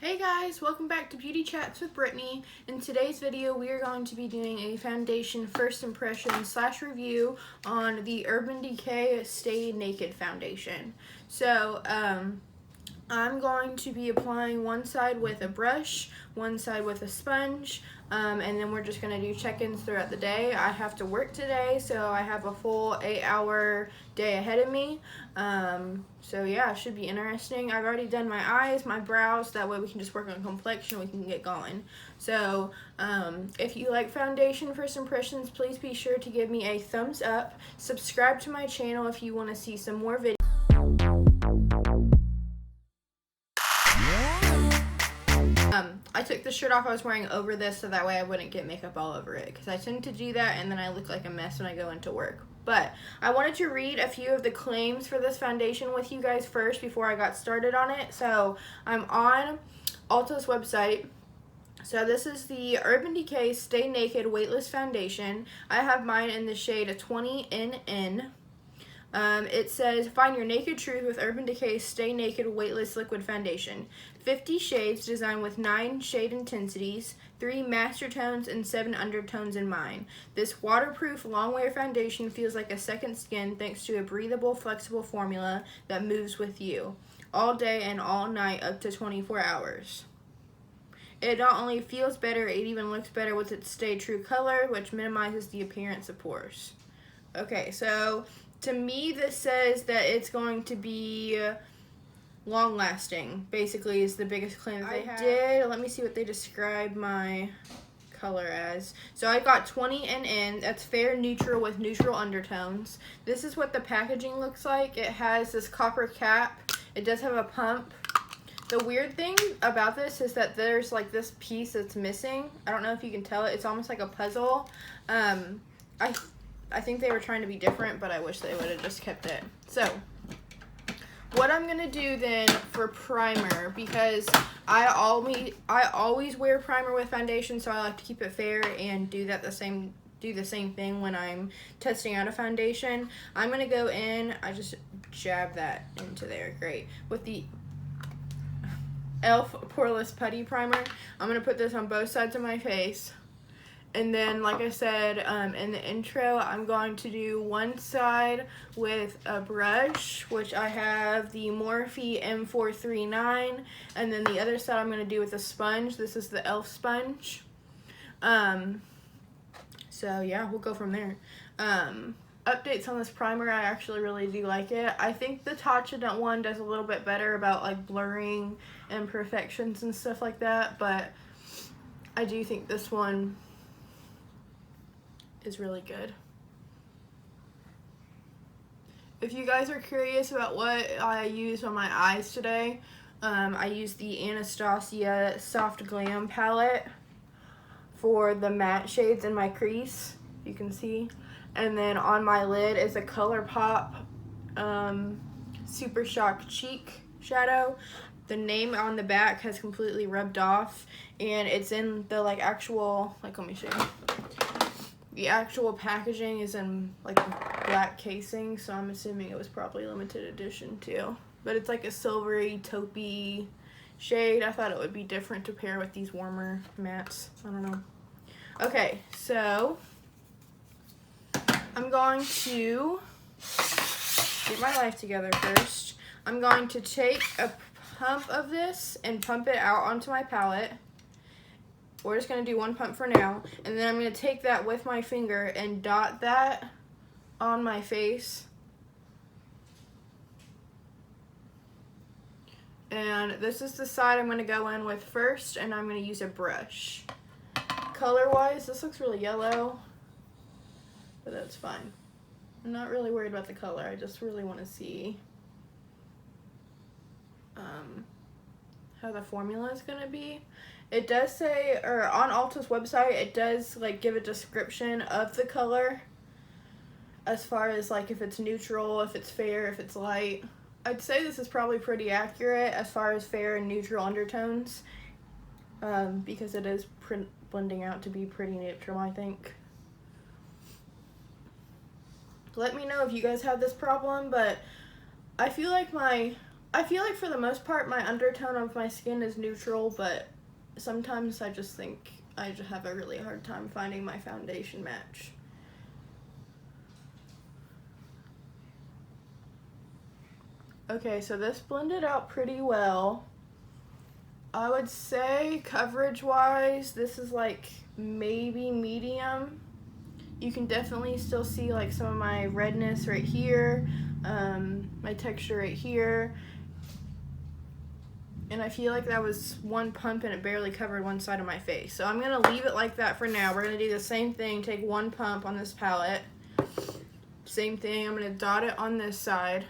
Hey guys, welcome back to Beauty Chats with Brittany. In today's video, we are going to be doing a foundation first impression / review on the Urban Decay Stay Naked foundation. So, I'm going to be applying one side with a brush, one side with a sponge, and then we're just going to do check-ins throughout the day. I have to work today, so I have a full 8-hour day ahead of me. So yeah, it should be interesting. I've already done my eyes, my brows, that way we can just work on complexion, we can get going. So if you like foundation first impressions, please be sure to give me a thumbs up. Subscribe to my channel if you want to see some more videos. I took the shirt off I was wearing over this so that way I wouldn't get makeup all over it, because I tend to do that and then I look like a mess when I go into work. But I wanted to read a few of the claims for this foundation with you guys first before I got started on it. So I'm on Ulta's website. So this is the Urban Decay Stay Naked Weightless Foundation. I have mine in the shade 20NN. It says, find your naked truth with Urban Decay Stay Naked Weightless Liquid Foundation. 50 shades designed with 9 shade intensities, 3 master tones, and 7 undertones in mind. This waterproof long-wear foundation feels like a second skin thanks to a breathable, flexible formula that moves with you all day and all night up to 24 hours. It not only feels better, it even looks better with its Stay True color, which minimizes the appearance of pores. Okay, so to me, this says that it's going to be long-lasting, basically, is the biggest claim that they did. Let me see what they describe my color as. So I got 20NN. That's fair neutral with neutral undertones. This is what the packaging looks like. It has this copper cap. It does have a pump. The weird thing about this is that there's like this piece that's missing. I don't know if you can tell it. It's almost like a puzzle. I think they were trying to be different, but I wish they would have just kept it. So, what I'm going to do then for primer, because I always wear primer with foundation, so I like to keep it fair and do the same thing when I'm testing out a foundation. I'm going to go in, I just jab that into there, great, with the e.l.f. Poreless Putty Primer. I'm going to put this on both sides of my face. And then, like I said in the intro, I'm going to do one side with a brush, which I have the Morphe M439, and then the other side I'm going to do with a sponge. This is the e.l.f. sponge. So yeah, we'll go from there. Updates on this primer, I actually really do like it. I think the Tatcha one does a little bit better about like blurring imperfections and stuff like that, but I do think this one is really good. If you guys are curious about what I used on my eyes today, I used the Anastasia Soft Glam palette for the matte shades in my crease, you can see. And then on my lid is a ColourPop Super Shock Cheek shadow. The name on the back has completely rubbed off, and it's in the like actual, like, let me show you. The actual packaging is in like black casing, so I'm assuming it was probably limited edition too. But it's like a silvery taupey shade. I thought it would be different to pair with these warmer mattes. I don't know. Okay, so I'm going to get my life together first. I'm going to take a pump of this and pump it out onto my palette. We're just going to do one pump for now, and then I'm going to take that with my finger and dot that on my face. And this is the side I'm going to go in with first, and I'm going to use a brush. Color-wise, this looks really yellow, but that's fine. I'm not really worried about the color. I just really want to see how the formula is going to be. It does say, or on Ulta's website, it does like give a description of the color as far as like if it's neutral, if it's fair, if it's light. I'd say this is probably pretty accurate as far as fair and neutral undertones, because it is blending out to be pretty neutral, I think. Let me know if you guys have this problem, but I feel like my I feel like for the most part my undertone of my skin is neutral, but sometimes I just think I just have a really hard time finding my foundation match. Okay, so this blended out pretty well. I would say coverage-wise, this is like maybe medium. You can definitely still see like some of my redness right here, my texture right here. And I feel like that was one pump and it barely covered one side of my face. So I'm going to leave it like that for now. We're going to do the same thing, take one pump on this palette. Same thing, I'm going to dot it on this side.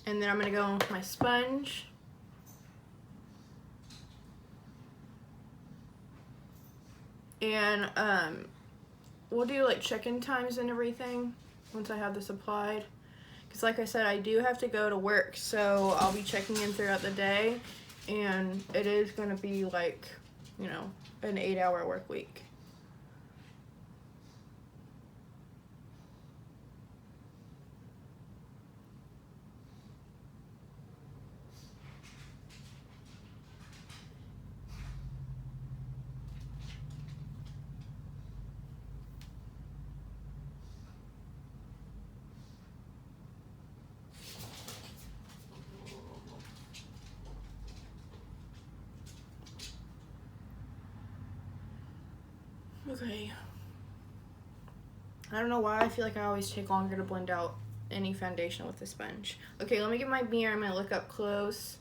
And then I'm going to go in with my sponge. And we'll do like check-in times and everything once I have this applied. Because like I said, I do have to go to work, so I'll be checking in throughout the day. And it is going to be like, you know, an 8-hour work week. Okay. I don't know why I feel like I always take longer to blend out any foundation with a sponge. Okay, let me get my mirror. I'm going to look up close.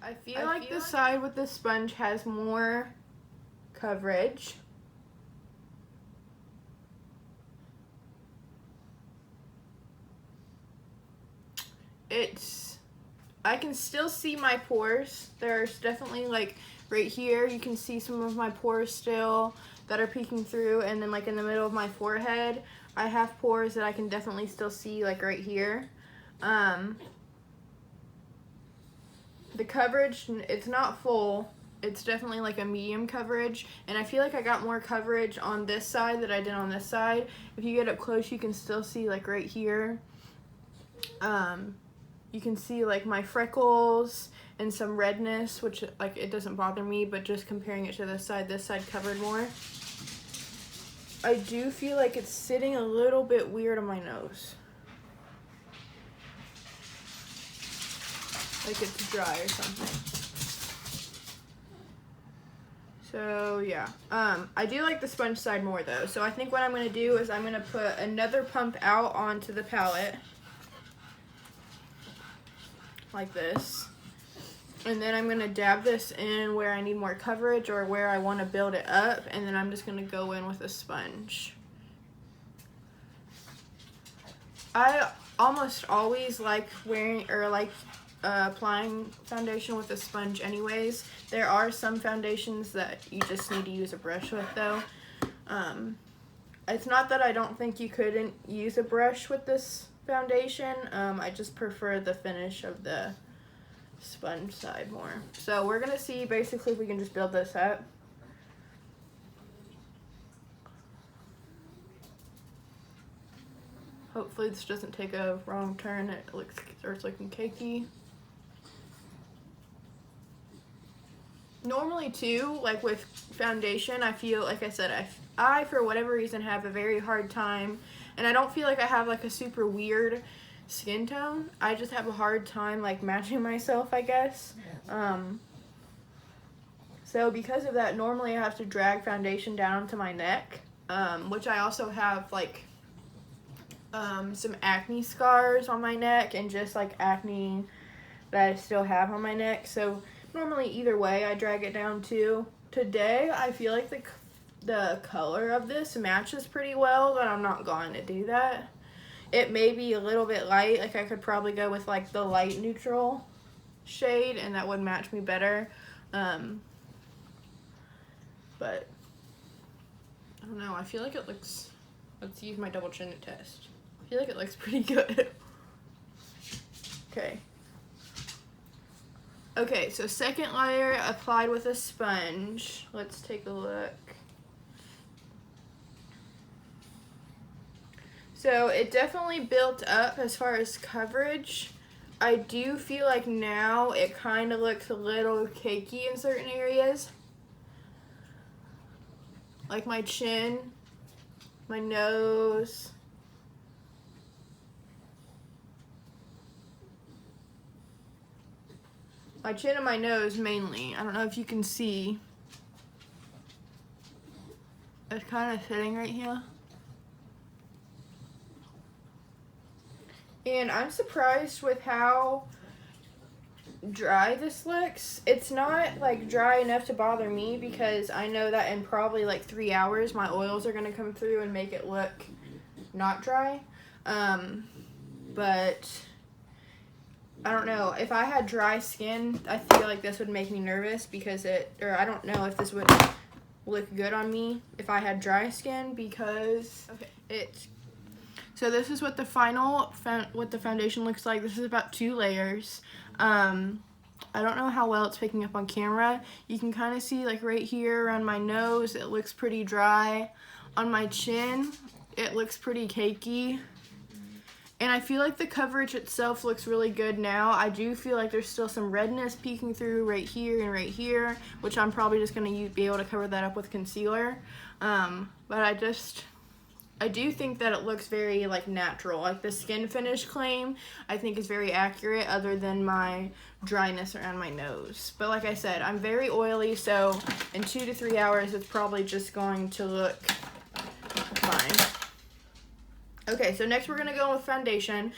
I feel like the side with the sponge has more coverage. I can still see my pores. There's definitely like right here, you can see some of my pores still that are peeking through, and then like in the middle of my forehead, I have pores that I can definitely still see like right here. The coverage, it's not full. It's definitely like a medium coverage, and I feel like I got more coverage on this side than I did on this side. If you get up close, you can still see like right here. You can see like my freckles and some redness, which like it doesn't bother me, but just comparing it to this side covered more. I do feel like it's sitting a little bit weird on my nose. Like it's dry or something. So yeah, I do like the sponge side more though. So I think what I'm gonna do is I'm gonna put another pump out onto the palette. Like this, and then I'm gonna dab this in where I need more coverage or where I want to build it up, and then I'm just gonna go in with a sponge. I almost always like wearing or like applying foundation with a sponge anyways. There are some foundations that you just need to use a brush with though. It's not that I don't think you couldn't use a brush with this foundation. I just prefer the finish of the sponge side more. So we're gonna see basically if we can just build this up. Hopefully this doesn't take a wrong turn. It starts looking cakey. Normally too, like with foundation, I feel like I said I for whatever reason have a very hard time. And I don't feel like I have like a super weird skin tone. I just have a hard time like matching myself, I guess. So because of that, normally I have to drag foundation down to my neck, which I also have like some acne scars on my neck and just like acne that I still have on my neck. So normally either way I drag it down too. Today I feel like the color of this matches pretty well, but I'm not going to do that. It may be a little bit light, like I could probably go with like the light neutral shade and that would match me better. But I don't know, I feel like it looks, let's use my double chin test. I feel like it looks pretty good. Okay. Okay, so second layer applied with a sponge. Let's take a look. So it definitely built up as far as coverage. I do feel like now it kind of looks a little cakey in certain areas. Like my chin, my nose. My chin and my nose mainly. I don't know if you can see. It's kind of sitting right here. And I'm surprised with how dry this looks. It's not like dry enough to bother me because I know that in probably like 3 hours my oils are gonna come through and make it look not dry. But I don't know. If I had dry skin, I feel like this would make me nervous because I don't know if this would look good on me if I had dry skin because so this is what the foundation looks like. This is about 2 layers. I don't know how well it's picking up on camera. You can kind of see like right here around my nose, it looks pretty dry. On my chin, it looks pretty cakey. And I feel like the coverage itself looks really good now. I do feel like there's still some redness peeking through right here, which I'm probably just going to be able to cover that up with concealer. But I do think that it looks very like natural. Like the skin finish claim I think is very accurate other than my dryness around my nose. But like I said, I'm very oily, so in 2 to 3 hours it's probably just going to look fine. Okay, so next we're going to go with foundation.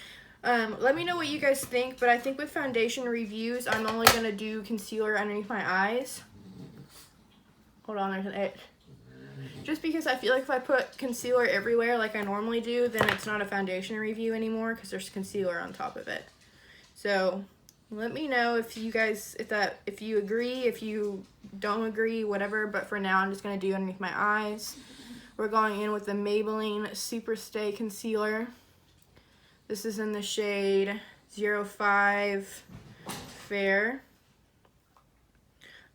Let me know what you guys think, but I think with foundation reviews, I'm only going to do concealer underneath my eyes. Hold on, there's an itch. Just because I feel like if I put concealer everywhere like I normally do, then it's not a foundation review anymore because there's concealer on top of it. So let me know if you guys, if you agree, if you don't agree, whatever. But for now, I'm just going to do underneath my eyes. We're going in with the Maybelline Super Stay Concealer. This is in the shade 05 Fair.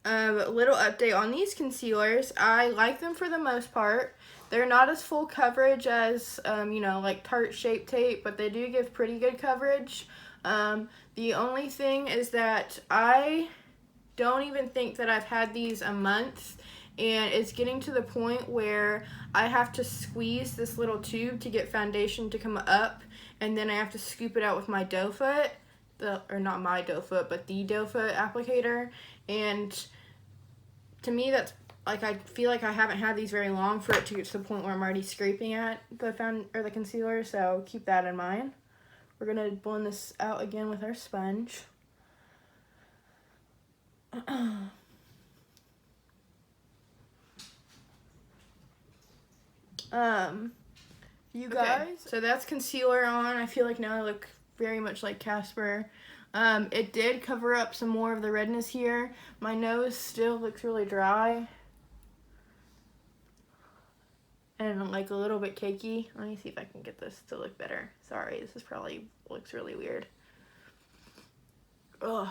A little update on these concealers. I like them for the most part. They're not as full coverage as, you know, like Tarte Shape Tape, but they do give pretty good coverage. The only thing is that I don't even think that I've had these a month, and it's getting to the point where I have to squeeze this little tube to get foundation to come up, and then I have to scoop it out with my doe foot, or not my doe foot, but the doe foot applicator. And to me, that's like, I feel like I haven't had these very long for it to get to the point where I'm already scraping at the concealer, so keep that in mind. We're gonna blend this out again with our sponge. You guys, okay, so that's concealer on. I feel like now I look very much like Casper. It did cover up some more of the redness here. My nose still looks really dry and like a little bit cakey. Let me see if I can get this to look better. Sorry, this is probably looks really weird. Ugh.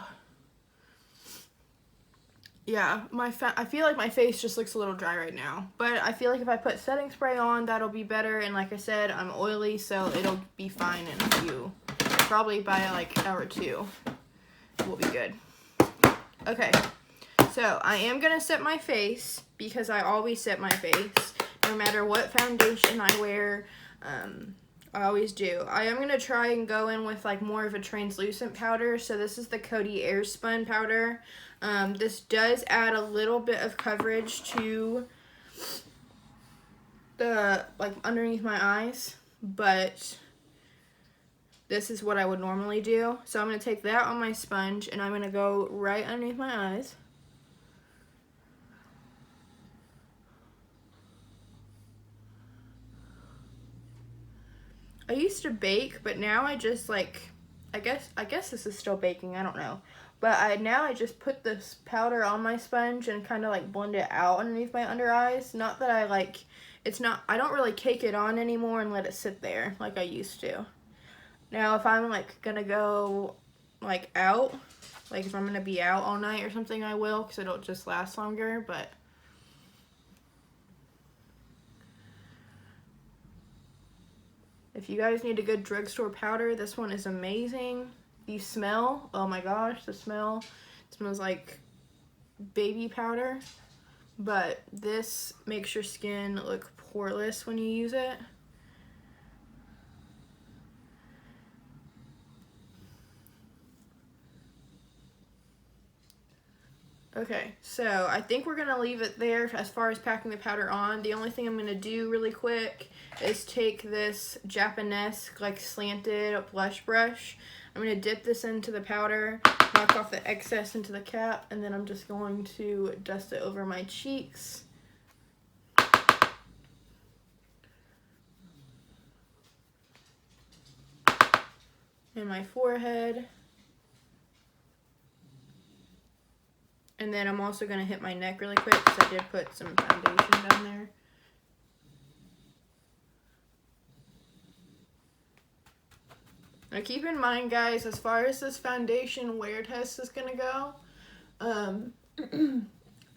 Yeah, I feel like my face just looks a little dry right now. But I feel like if I put setting spray on, that'll be better. And like I said, I'm oily, so it'll be fine in a few. Probably by like hour 2. We'll be good. Okay, so I am going to set my face because I always set my face. No matter what foundation I wear, I always do. I am going to try and go in with like more of a translucent powder. So this is the Coty Airspun powder. This does add a little bit of coverage to the, like, underneath my eyes, but this is what I would normally do. So I'm going to take that on my sponge and I'm going to go right underneath my eyes. I used to bake, but now I just like, I guess this is still baking, I don't know. But now I just put this powder on my sponge and kind of like blend it out underneath my under eyes. Not that I like, I don't really cake it on anymore and let it sit there like I used to. Now if I'm like gonna go like out, Like if I'm going to be out all night or something, I will, because it'll just last longer, but if you guys need a good drugstore powder, this one is amazing. The smell, oh my gosh, the smell. It smells like baby powder, but this makes your skin look poreless when you use it. Okay, so I think we're gonna leave it there as far as packing the powder on. The only thing I'm gonna do really quick is take this Japanese like slanted blush brush. I'm gonna dip this into the powder, knock off the excess into the cap, and then I'm just going to dust it over my cheeks. And my forehead. And then I'm also going to hit my neck really quick because I did put some foundation down there. Now keep in mind, guys, as far as this foundation wear test is going to go,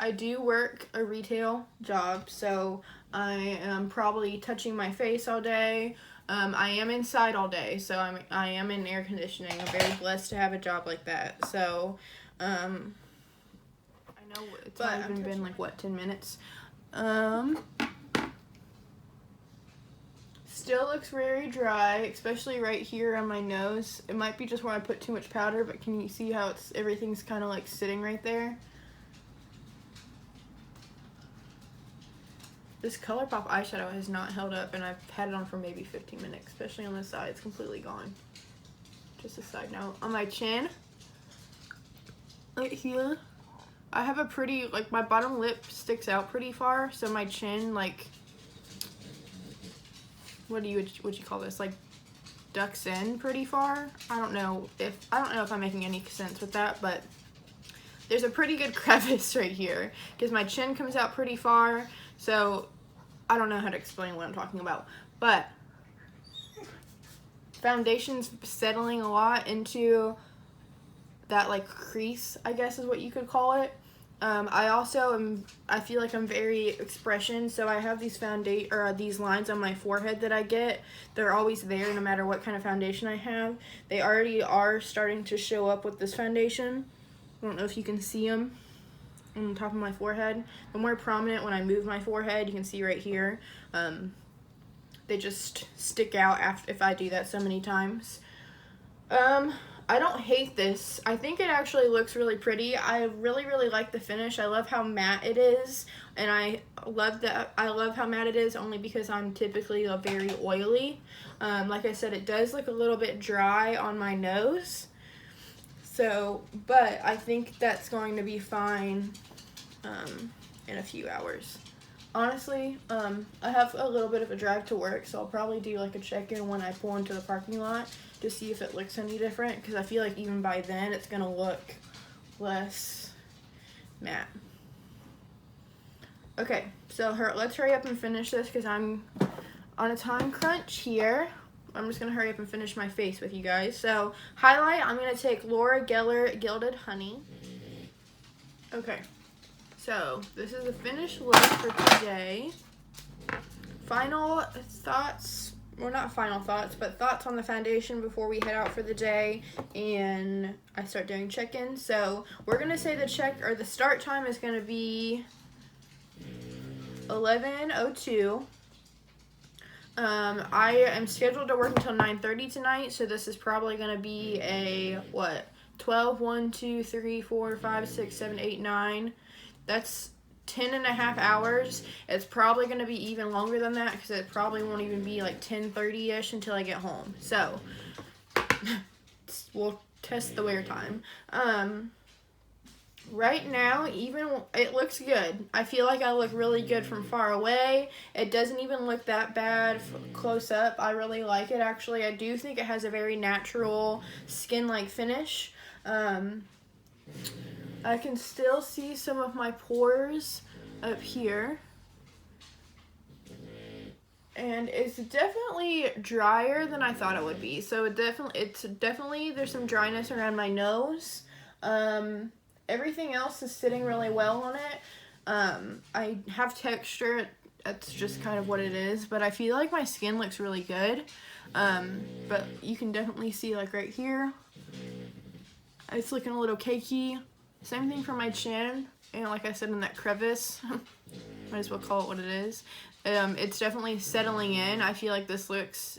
I do work a retail job, so I am probably touching my face all day. I am inside all day, so I am in air conditioning. I'm very blessed to have a job like that. So, I know it's not even been like, what, 10 minutes? Still looks very dry, especially right here on my nose. It might be just where I put too much powder, but can you see how everything's kind of like sitting right there? This ColourPop eyeshadow has not held up, and I've had it on for maybe 15 minutes, especially on this side. It's completely gone. Just a side note. On my chin, right here, I have a pretty, like, my bottom lip sticks out pretty far, so my chin, like, what do you call this? Like, ducks in pretty far. I don't know if I'm making any sense with that, but there's a pretty good crevice right here because my chin comes out pretty far. So I don't know how to explain what I'm talking about, but foundation's settling a lot into that like crease, I guess is what you could call it. I feel like I'm very expression, so I have these these lines on my forehead that I get. They're always there no matter what kind of foundation I have. They already are starting to show up with this foundation. I don't know if you can see them on the top of my forehead. They're more prominent when I move my forehead. You can see right here. They just stick out if I do that so many times. I don't hate this. I think it actually looks really pretty. I really, really like the finish. I love how matte it is, and I love how matte it is only because I'm typically very oily. Like I said, it does look a little bit dry on my nose. So, but I think that's going to be fine in a few hours. Honestly, I have a little bit of a drive to work, so I'll probably do like a check-in when I pull into the parking lot to see if it looks any different, because I feel like even by then it's going to look less matte. Okay, so let's hurry up and finish this because I'm on a time crunch here. I'm just going to hurry up and finish my face with you guys. So, highlight, I'm going to take Laura Geller Gilded Honey. Okay, so this is the finished look for today. Final thoughts, well, not final thoughts, but thoughts on the foundation before we head out for the day and I start doing check-ins. So, we're going to say the start time is going to be 11:02. I am scheduled to work until 9:30 tonight, so this is probably going to be a, 12, 1, 2, 3, 4, 5, 6, 7, 8, 9. That's 10.5 hours. It's probably going to be even longer than that because it probably won't even be like 10:30-ish until I get home. So, we'll test the wear time. Right now, even it looks good. I feel like I look really good from far away. It doesn't even look that bad close up. I really like it, actually. I do think it has a very natural skin-like finish. I can still see some of my pores up here. And it's definitely drier than I thought it would be. So it's definitely, there's some dryness around my nose. Everything else is sitting really well on it. I have texture. That's just kind of what it is, but I feel like my skin looks really good. But you can definitely see, like, right here, it's looking a little cakey. Same thing for my chin, and like I said, in that crevice, might as well call it what it is. It's definitely settling in. I feel like this looks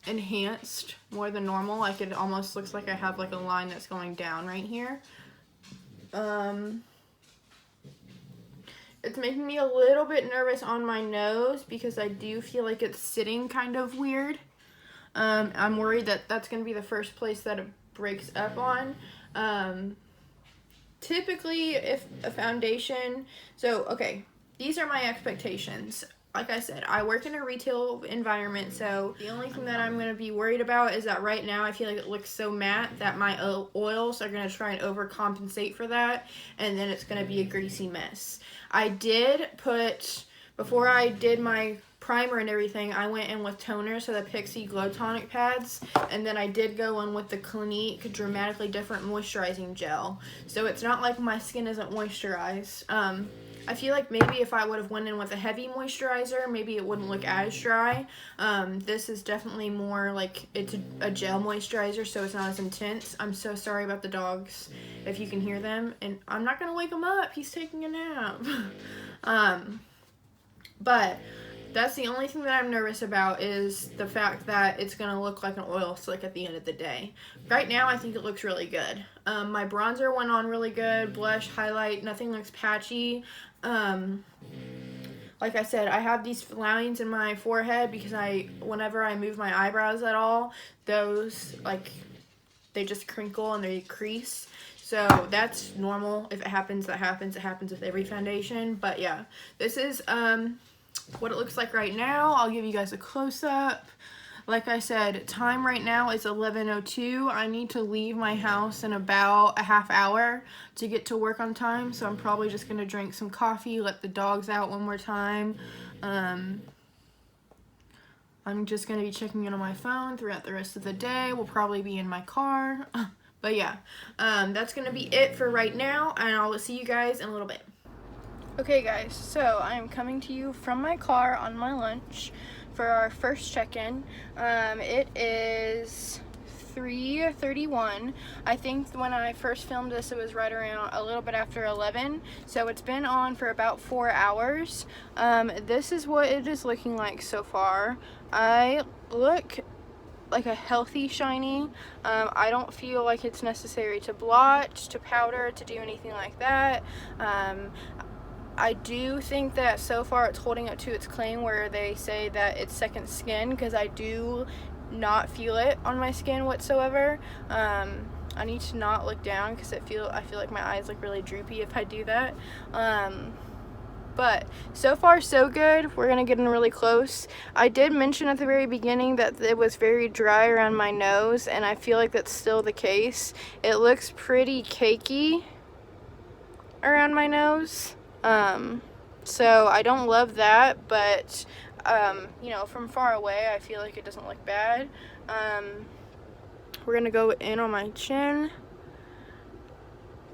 enhanced more than normal. Like, it almost looks like I have like a line that's going down right here. It's making me a little bit nervous on my nose because I do feel like it's sitting kind of weird. I'm worried that that's going to be the first place that it breaks up on. Typically, if a foundation, so okay, these are my expectations. Like I said, I work in a retail environment, so the only thing that I'm going to be worried about is that right now I feel like it looks so matte that my oils are going to try and overcompensate for that, and then it's going to be a greasy mess. I did put, before I did my primer and everything, I went in with toner, so the Pixie Glow Tonic pads, and then I did go in with the Clinique Dramatically Different Moisturizing Gel. So it's not like my skin isn't moisturized. I feel like maybe if I would have went in with a heavy moisturizer, maybe it wouldn't look as dry. This is definitely more like it's a gel moisturizer, so it's not as intense. I'm so sorry about the dogs if you can hear them, and I'm not gonna wake him up. He's taking a nap. But that's the only thing that I'm nervous about, is the fact that it's going to look like an oil slick at the end of the day. Right now, I think it looks really good. My bronzer went on really good. Blush, highlight, nothing looks patchy. Like I said, I have these lines in my forehead because whenever I move my eyebrows at all, those, like, they just crinkle and they crease. So that's normal. If it happens, that happens. It happens with every foundation. But yeah, this is what it looks like right now. I'll give you guys a close-up. Like I said, time right now is 11:02. I need to leave my house in about a half hour to get to work on time, so I'm probably just going to drink some coffee, let the dogs out one more time. I'm just going to be checking in on my phone throughout the rest of the day. We'll probably be in my car. But yeah, that's going to be it for right now, and I will see you guys in a little bit. Okay guys, so I am coming to you from my car on my lunch for our first check-in. It is 3:31. I think when I first filmed this, it was right around a little bit after 11, so it's been on for about 4 hours. This is what it is looking like so far. I look like a healthy shiny. I don't feel like it's necessary to blotch, to powder, to do anything like that. I do think that so far it's holding up to its claim where they say that it's second skin, because I do not feel it on my skin whatsoever. I need to not look down because I feel like my eyes look really droopy if I do that. But so far so good. We're gonna get in really close. I did mention at the very beginning that it was very dry around my nose, and I feel like that's still the case. It looks pretty cakey around my nose. So I don't love that, but you know, from far away I feel like it doesn't look bad. We're gonna go in on my chin.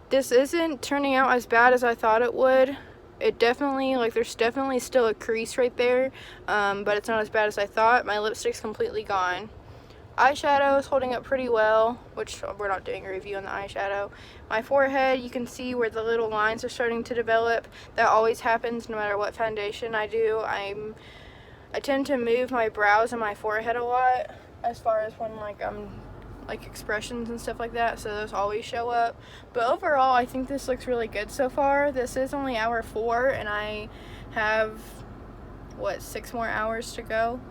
This isn't turning out as bad as I thought it would. It definitely, like, there's definitely still a crease right there, but it's not as bad as I thought. My lipstick's completely gone. Eyeshadow is holding up pretty well, which we're not doing a review on the eyeshadow. My forehead, you can see where the little lines are starting to develop. That always happens no matter what foundation I do. I tend to move my brows and my forehead a lot as far as when like expressions and stuff like that, so those always show up. But overall, I think this looks really good so far. This is only hour 4, and I have, what, 6 more hours to go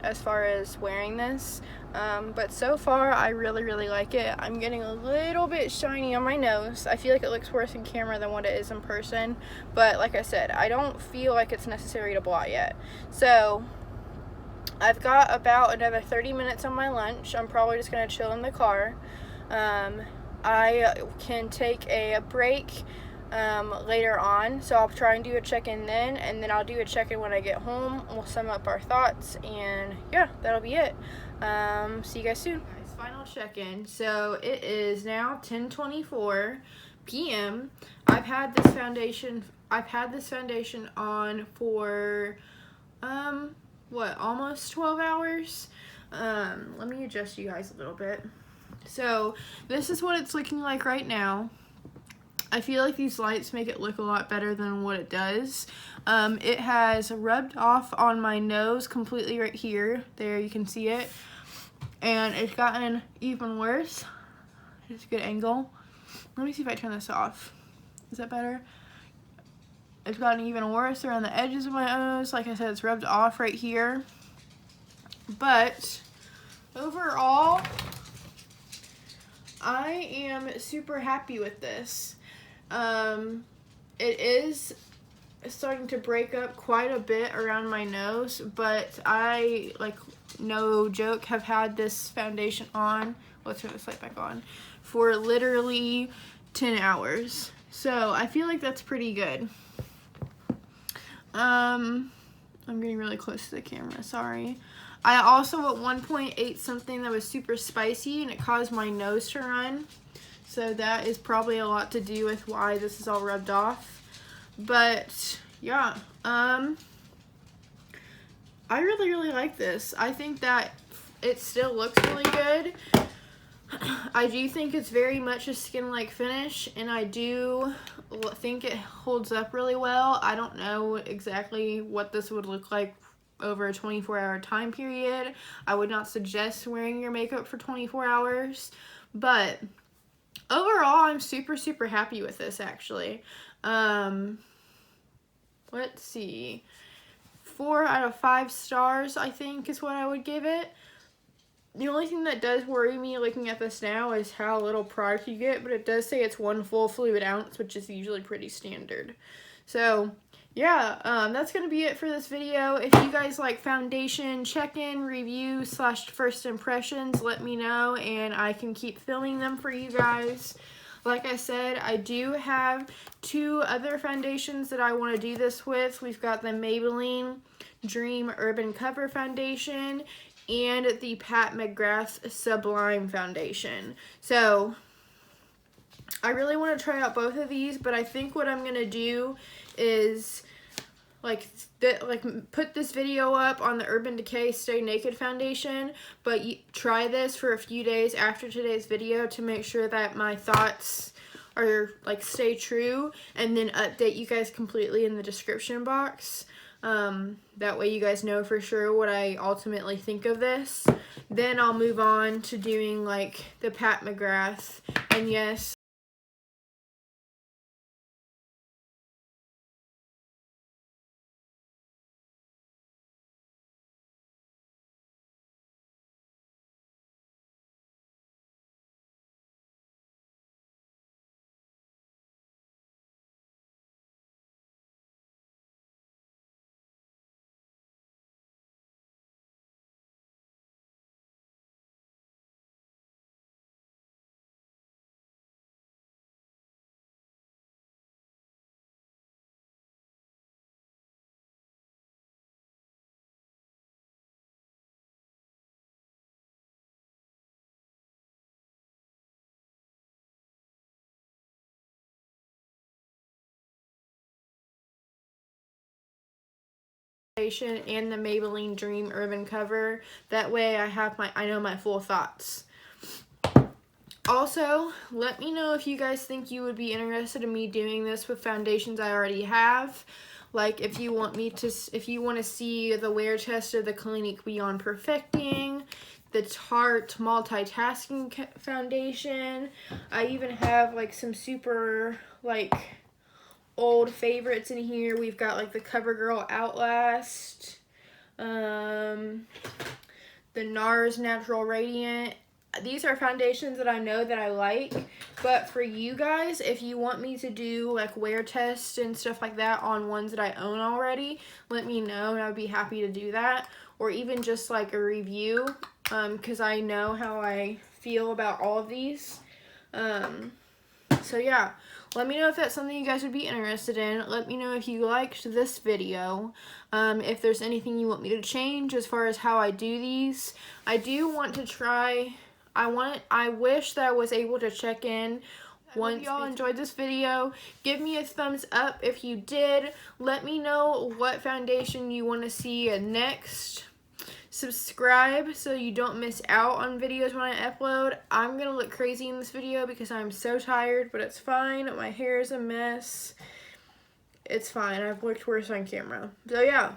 as far as wearing this. But so far, I really like it. I'm getting a little bit shiny on my nose. I feel like it looks worse in camera than what it is in person. But like I said, I don't feel like it's necessary to blot yet. So I've got about another 30 minutes on my lunch. I'm probably just going to chill in the car. I can take a break later on, so I'll try and do a check-in then, and then I'll do a check-in when I get home. We'll sum up our thoughts, and yeah, that'll be it. See you guys soon. Final check-in. So it is now 10:24 p.m. I've had this foundation on for almost 12 hours. Let me adjust you guys a little bit. So this is what it's looking like right now. I feel like these lights make it look a lot better than what it does. It has rubbed off on my nose completely right here. There, you can see it. And it's gotten even worse. It's a good angle. Let me see if I turn this off. Is that better? It's gotten even worse around the edges of my nose. Like I said, it's rubbed off right here. But overall, I am super happy with this. It is starting to break up quite a bit around my nose, but I, like, no joke, have had this foundation on, let's turn this light back on, for literally 10 hours. So I feel like that's pretty good. I'm getting really close to the camera, sorry. I also at one point ate something that was super spicy and it caused my nose to run. So that is probably a lot to do with why this is all rubbed off. But yeah, I really like this. I think that it still looks really good. I do think it's very much a skin-like finish, and I do think it holds up really well. I don't know exactly what this would look like over a 24-hour time period. I would not suggest wearing your makeup for 24 hours, but overall, I'm super happy with this, actually. Let's see. 4 out of 5 stars, I think, is what I would give it. The only thing that does worry me looking at this now is how little product you get, but it does say it's 1 full fluid ounce, which is usually pretty standard. So, yeah, that's going to be it for this video. If you guys like foundation check-in, review / first impressions, let me know, and I can keep filming them for you guys. Like I said, I do have 2 other foundations that I want to do this with. We've got the Maybelline Dream Urban Cover Foundation and the Pat McGrath Sublime Foundation. So, I really want to try out both of these, but I think what I'm going to do is put this video up on the Urban Decay Stay Naked Foundation, but try this for a few days after today's video to make sure that my thoughts are stay true, and then update you guys completely in the description box. That way you guys know for sure what I ultimately think of this. Then I'll move on to doing the Pat McGrath, and yes, and the Maybelline Dream Urban Cover. That way I know my full thoughts. Also, let me know if you guys think you would be interested in me doing this with foundations I already have. If you want to see the wear test of the Clinique Beyond Perfecting, the Tarte Multitasking Foundation. I even have some super old favorites in here. We've got the CoverGirl Outlast, the NARS Natural Radiant. These are foundations that I know that I like, but for you guys, if you want me to do wear tests and stuff like that on ones that I own already, let me know and I would be happy to do that, or even just a review, because I know how I feel about all of these. So yeah, let me know if that's something you guys would be interested in. Let me know if you liked this video. If there's anything you want me to change as far as how I do these. I do want to try, I wish that I was able to check in. Once y'all enjoyed this video, give me a thumbs up if you did. Let me know what foundation you want to see next. Subscribe so you don't miss out on videos when I upload. I'm gonna look crazy in this video because I'm so tired, but it's fine. My hair is a mess. It's fine. I've looked worse on camera. So yeah,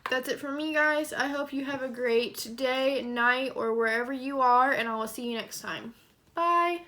that's it for me, guys. I hope you have a great day, night, or wherever you are, and I will see you next time. Bye.